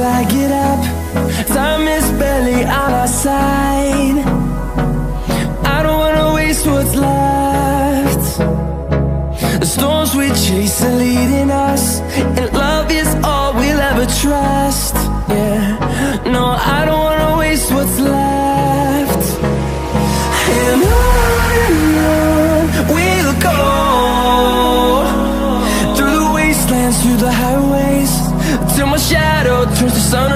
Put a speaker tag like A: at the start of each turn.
A: I get up. Time is barely on our side. I don't wanna waste what's left. The storms we chase are leading us, and love is all we'll ever trust. Yeah, no, I don't wanna waste what's left. And on we'll go, through the wastelands, through the highways, till my shadow turns to sun